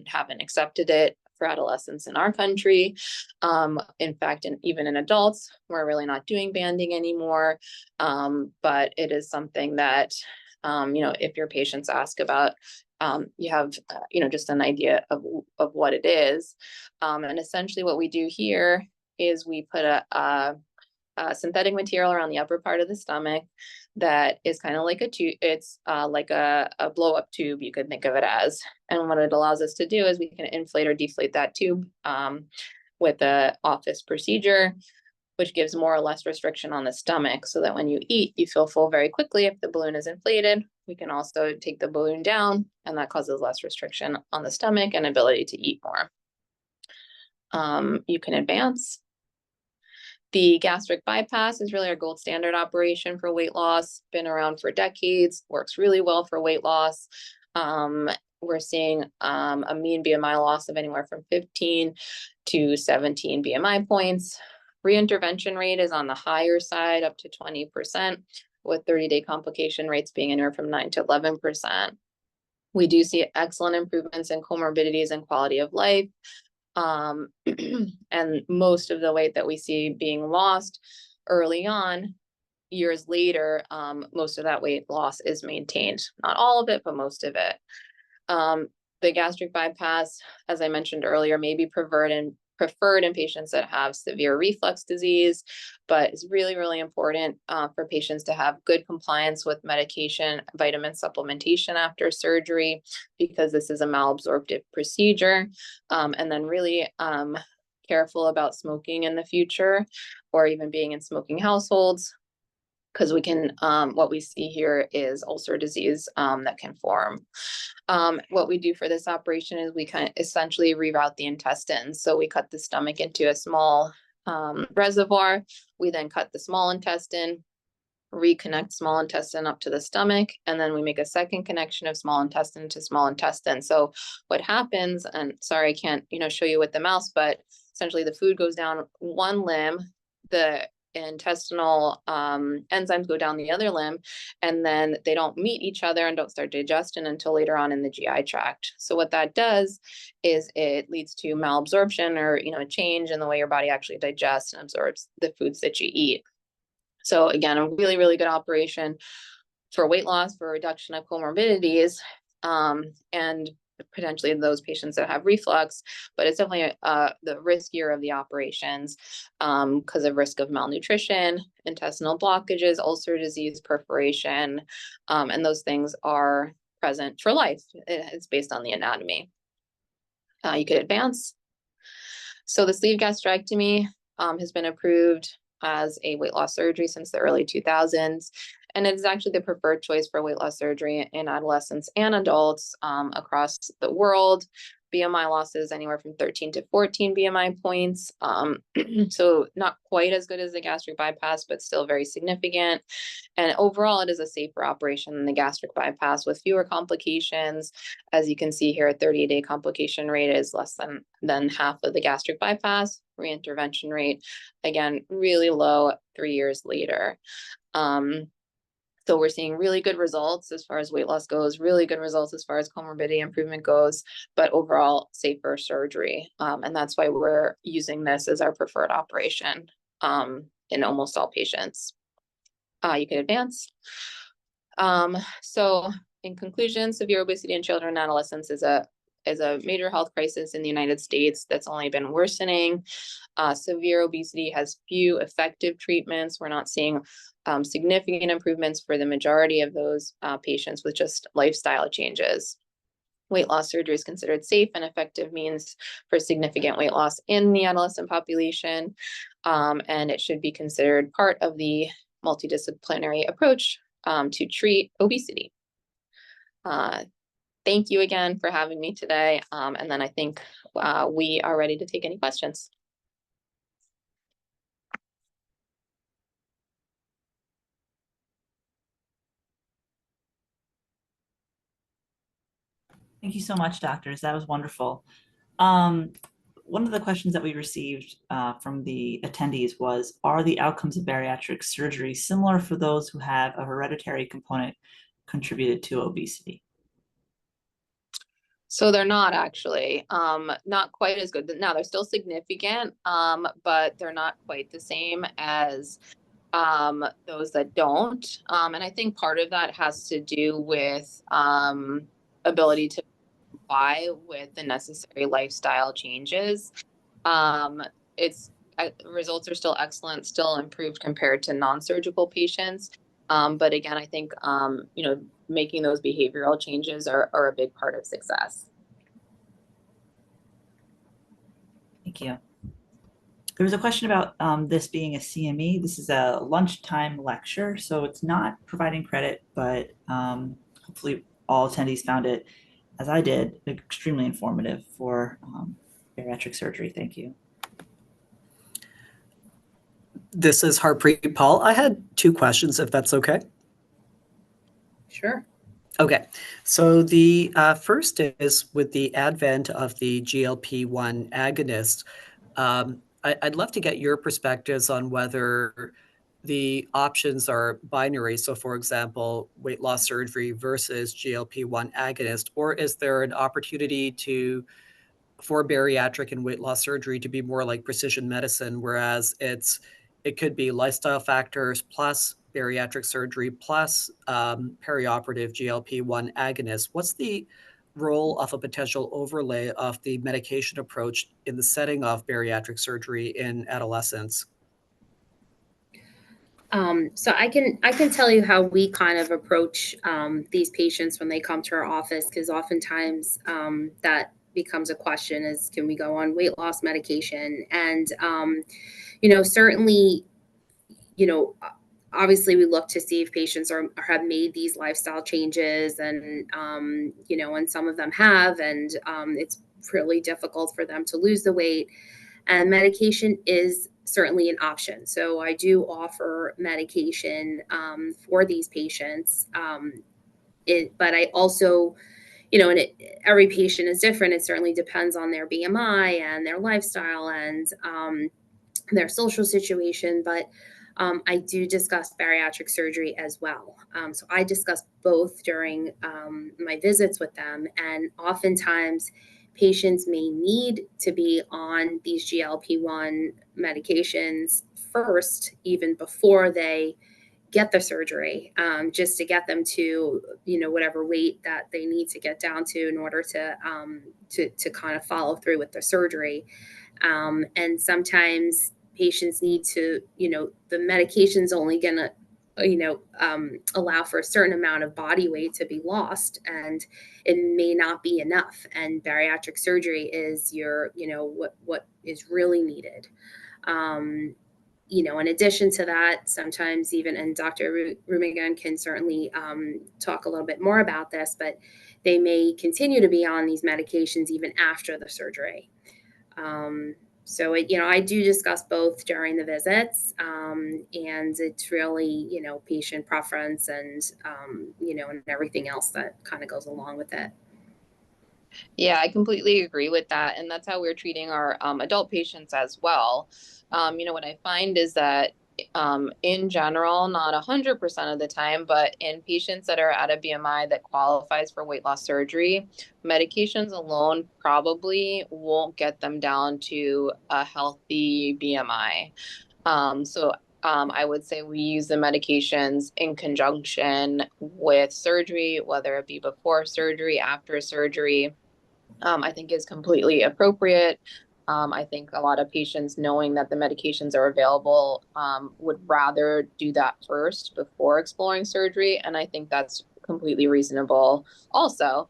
haven't accepted it for adolescents in our country. In fact, even in adults, we're really not doing banding anymore. But it is something that, if your patients ask about, you have, just an idea of what it is. And essentially what we do here is we put a synthetic material around the upper part of the stomach that is kind of like a tube. It's like a blow up tube, you could think of it as. And what it allows us to do is we can inflate or deflate that tube with a office procedure, which gives more or less restriction on the stomach so that when you eat, you feel full very quickly. If the balloon is inflated, we can also take the balloon down, and that causes less restriction on the stomach and ability to eat more. You can advance. The gastric bypass is really our gold standard operation for weight loss, been around for decades, works really well for weight loss. We're seeing a mean BMI loss of anywhere from 15 to 17 BMI points. Reintervention rate is on the higher side, up to 20%, with 30-day complication rates being anywhere from 9 to 11%. We do see excellent improvements in comorbidities and quality of life. And most of the weight that we see being lost early on, years later, most of that weight loss is maintained. Not all of it, but most of it. The gastric bypass, as I mentioned earlier, may be preferred in patients that have severe reflux disease, but it's really, really important for patients to have good compliance with medication, vitamin supplementation after surgery, because this is a malabsorptive procedure. And then really careful about smoking in the future, or even being in smoking households, because we can, what we see here is ulcer disease that can form. What we do for this operation is we kind of essentially reroute the intestines. So we cut the stomach into a small reservoir. We then cut the small intestine, reconnect small intestine up to the stomach, and then we make a second connection of small intestine to small intestine. So what happens, and sorry, I can't, show you with the mouse, but essentially the food goes down one limb, the intestinal enzymes go down the other limb, and then they don't meet each other and don't start digestion until later on in the GI tract. So what that does is it leads to malabsorption, or a change in the way your body actually digests and absorbs the foods that you eat. So again, a really, really good operation for weight loss, for reduction of comorbidities, and potentially those patients that have reflux, but it's definitely the riskier of the operations because of risk of malnutrition, intestinal blockages, ulcer disease, perforation, and those things are present for life. It's based on the anatomy. You could advance. So the sleeve gastrectomy has been approved as a weight loss surgery since the early 2000s. And it's actually the preferred choice for weight loss surgery in adolescents and adults across the world. BMI losses anywhere from 13 to 14 BMI points. So not quite as good as the gastric bypass, but still very significant. And overall, it is a safer operation than the gastric bypass with fewer complications. As you can see here, a 30-day complication rate is less than half of the gastric bypass. Reintervention rate, again, really low 3 years later. So we're seeing really good results as far as weight loss goes, really good results as far as comorbidity improvement goes, but overall safer surgery. And that's why we're using this as our preferred operation in almost all patients. You can advance. So in conclusion, severe obesity in children and adolescents is a major health crisis in the United States that's only been worsening. Severe obesity has few effective treatments. We're not seeing significant improvements for the majority of those patients with just lifestyle changes. Weight loss surgery is considered safe and effective means for significant weight loss in the adolescent population, and it should be considered part of the multidisciplinary approach to treat obesity. Thank you again for having me today, and then I think we are ready to take any questions. Thank you so much, doctors. That was wonderful. One of the questions that we received from the attendees was, are the outcomes of bariatric surgery similar for those who have a hereditary component contributed to obesity? So they're not actually, not quite as good. Now they're still significant, but they're not quite the same as those that don't. And I think part of that has to do with ability to comply with the necessary lifestyle changes. It's results are still excellent, still improved compared to non-surgical patients. But again, I think making those behavioral changes are a big part of success. Thank you. There was a question about this being a CME. This is a lunchtime lecture, so it's not providing credit, but hopefully all attendees found it, as I did, extremely informative for bariatric surgery. Thank you. This is Harpreet Paul. I had two questions, if that's okay. Sure. Okay, so the first is, with the advent of the GLP-1 agonist, I'd love to get your perspectives on whether the options are binary. So, for example, weight loss surgery versus GLP-1 agonist, or is there an opportunity for bariatric and weight loss surgery to be more like precision medicine, whereas it could be lifestyle factors plus bariatric surgery plus perioperative GLP-1 agonist? What's the role of a potential overlay of the medication approach in the setting of bariatric surgery in adolescents? So I can tell you how we kind of approach these patients when they come to our office, because oftentimes that becomes a question: is can we go on weight loss medication? And certainly, obviously we look to see if patients have made these lifestyle changes, and and some of them have, and it's really difficult for them to lose the weight, and medication is certainly an option. So I do offer medication for these patients, but I also, and every patient is different. It certainly depends on their BMI and their lifestyle and their social situation, but I do discuss bariatric surgery as well. So I discuss both during my visits with them, and oftentimes patients may need to be on these GLP-1 medications first, even before they get the surgery, just to get them to whatever weight that they need to get down to in order to kind of follow through with the surgery. And sometimes patients need to, the medication's only going to allow for a certain amount of body weight to be lost, and it may not be enough. And bariatric surgery is what is really needed. In addition to that, sometimes even, and Dr. Rumigan can certainly talk a little bit more about this, but they may continue to be on these medications even after the surgery. So I do discuss both during the visits, and it's really, patient preference and, and everything else that kind of goes along with it. Yeah, I completely agree with that. And that's how we're treating our adult patients as well. What I find is that in general, not 100% of the time, but in patients that are at a BMI that qualifies for weight loss surgery, medications alone probably won't get them down to a healthy BMI. I would say we use the medications in conjunction with surgery, whether it be before surgery, after surgery. I think is completely appropriate. I think a lot of patients, knowing that the medications are available, would rather do that first before exploring surgery. And I think that's completely reasonable also,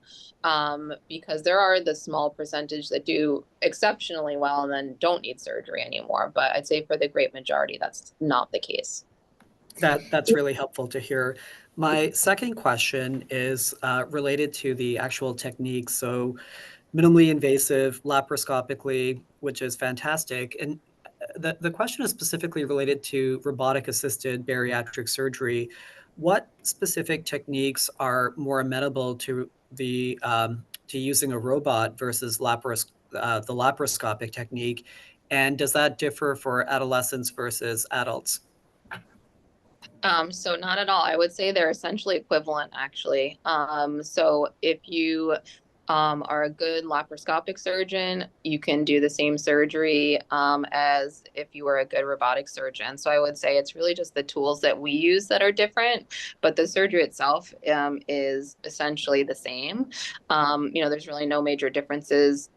because there are the small percentage that do exceptionally well and then don't need surgery anymore. But I'd say for the great majority, that's not the case. That's really helpful to hear. My second question is related to the actual technique. So minimally invasive, laparoscopically, which is fantastic. And the question is specifically related to robotic-assisted bariatric surgery. What specific techniques are more amenable to to using a robot versus the laparoscopic technique? And does that differ for adolescents versus adults? So not at all. I would say they're essentially equivalent, actually. So if you are a good laparoscopic surgeon, you can do the same surgery as if you were a good robotic surgeon. So I would say it's really just the tools that we use that are different, but the surgery itself is essentially the same. There's really no major differences.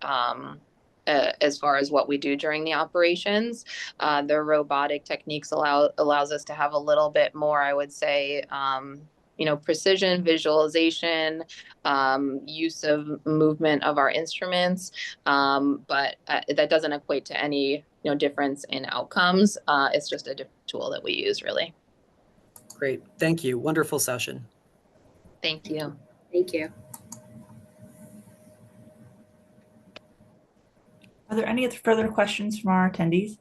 As far as what we do during the operations, the robotic techniques allows us to have a little bit more, I would say, precision visualization, use of movement of our instruments, but that doesn't equate to any difference in outcomes. It's just a different tool that we use, really. Great, thank you. Wonderful session. Thank you. Thank you. Are there any further questions from our attendees?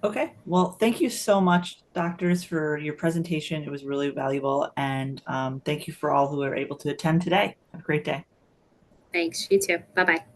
Okay, well, thank you so much, doctors, for your presentation. It was really valuable. And thank you for all who were able to attend today. Have a great day. Thanks. You too. Bye-bye.